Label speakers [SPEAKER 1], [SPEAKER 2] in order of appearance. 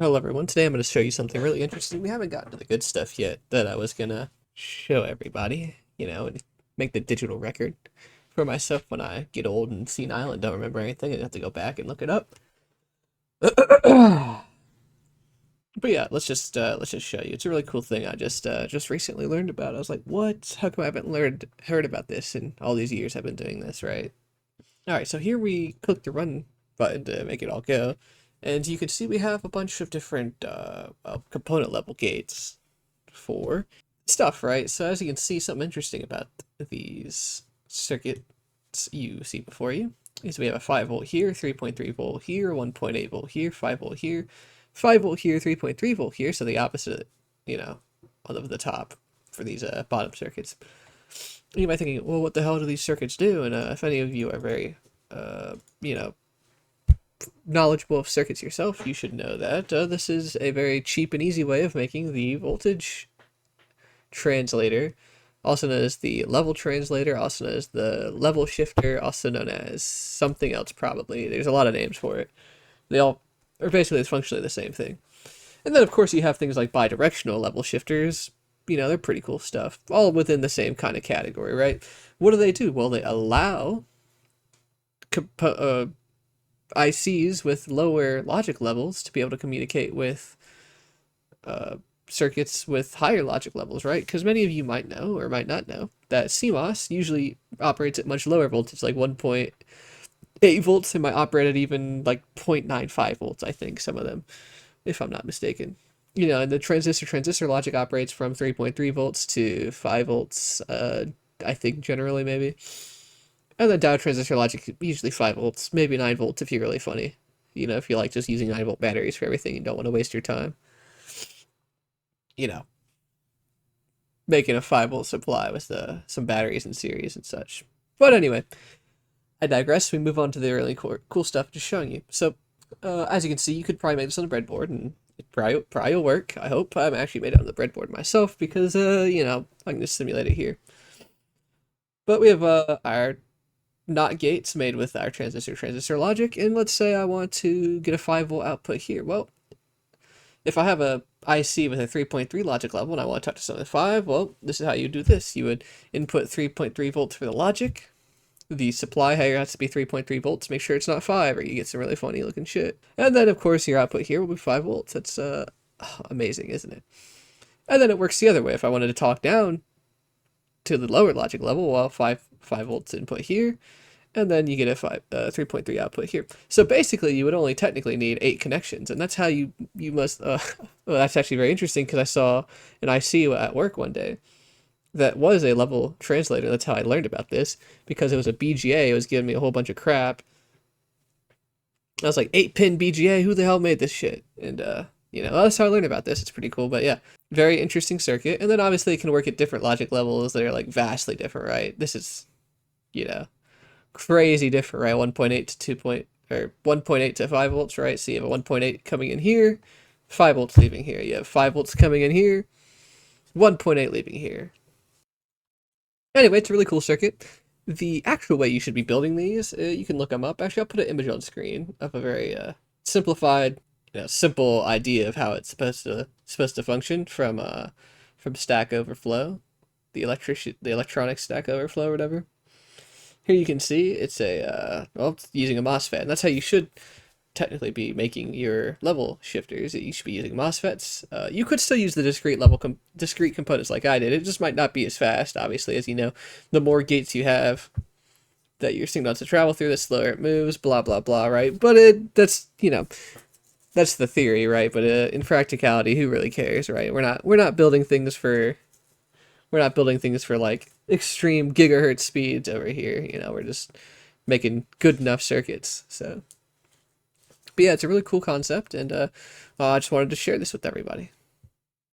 [SPEAKER 1] Hello everyone, today I'm going to show you something really interesting. We haven't gotten to the good stuff yet that I was going to show everybody, and make the digital record for myself when I get old and senile and don't remember anything and have to go back and look it up. But yeah, let's just show you. It's a really cool thing I just recently learned about. I was like, "What? How come I haven't heard about this in all these years I've been doing this, right?" All right, so here we click the run button to make it all go. And you can see we have a bunch of different component level gates for stuff, right? So as you can see, something interesting about these circuits you see before you is we have a 5 volt here, 3.3 volt here, 1.8 volt here, 5 volt here, 5 volt here, 3.3 volt here. So the opposite, you know, of the top for these bottom circuits. You might be thinking, well, what the hell do these circuits do? And if any of you are very, you know, knowledgeable of circuits yourself, you should know that this is a very cheap and easy way of making the voltage translator, also known as the level translator, also known as the level shifter, also known as something else probably. There's a lot of names for it. They all are basically functionally the same thing. And then, of course, you have things like bidirectional level shifters. They're pretty cool stuff, all within the same kind of category, right? What do? Well, they allow ICs with lower logic levels to be able to communicate with circuits with higher logic levels, right? Because many of you might know or might not know that CMOS usually operates at much lower voltage, like 1.8 volts. It might operate at even like 0.95 volts, I think, some of them, if I'm not mistaken. And the transistor logic operates from 3.3 volts to 5 volts, I think, generally, maybe. And the Dow transistor logic, usually 5 volts, maybe 9 volts if you're really funny. If you like just using 9 volt batteries for everything and don't want to waste your time. You know, making a 5 volt supply with some batteries in series and such. But anyway, I digress. We move on to the really cool stuff just showing you. So, as you can see, you could probably make this on the breadboard and it probably will work. I hope. I'm actually made it on the breadboard myself because, I can just simulate it here. But we have our not gates made with our transistor logic, and let's say I want to get a 5 volt output here. Well, if I have a IC with a 3.3 logic level and I want to talk to something 5, well, this is how you do this. You would input 3.3 volts for the logic. The supply here has to be 3.3 volts. Make sure it's not 5 or you get some really funny looking shit. And then, of course, your output here will be 5 volts. That's amazing, isn't it? And then it works the other way. If I wanted to talk down to the lower logic level, well, 5 volts input here, and then you get a 3.3 output here. So basically, you would only technically need 8 connections, and that's how you must. Well, that's actually very interesting because I saw an IC at work one day that was a level translator. That's how I learned about this because it was a BGA. It was giving me a whole bunch of crap. I was like, 8-pin BGA. Who the hell made this shit? And that's how I learned about this. It's pretty cool, but yeah, very interesting circuit. And then obviously it can work at different logic levels that are like vastly different, right? This is, you know crazy different, right? 1.8 to 2 point or 1.8 to 5 volts, right? So you have a 1.8 coming in here, 5 volts leaving here. You have 5 volts coming in here, 1.8 leaving here. Anyway, it's a really cool circuit. The actual way you should be building these, you can look them up. Actually, I'll put an image on screen of a very simplified, simple idea of how it's supposed to function from Stack Overflow, the electronic Stack Overflow or whatever. Here you can see it's it's using a MOSFET, and that's how you should technically be making your level shifters. You should be using MOSFETs. You could still use the discrete components like I did. It just might not be as fast, obviously, as you know. The more gates you have that your signal has to travel through, the slower it moves. Blah blah blah, right? But that's that's the theory, right? But in practicality, who really cares, right? We're not building things for like extreme gigahertz speeds over here. We're just making good enough circuits. So, but yeah, it's a really cool concept, and I just wanted to share this with everybody.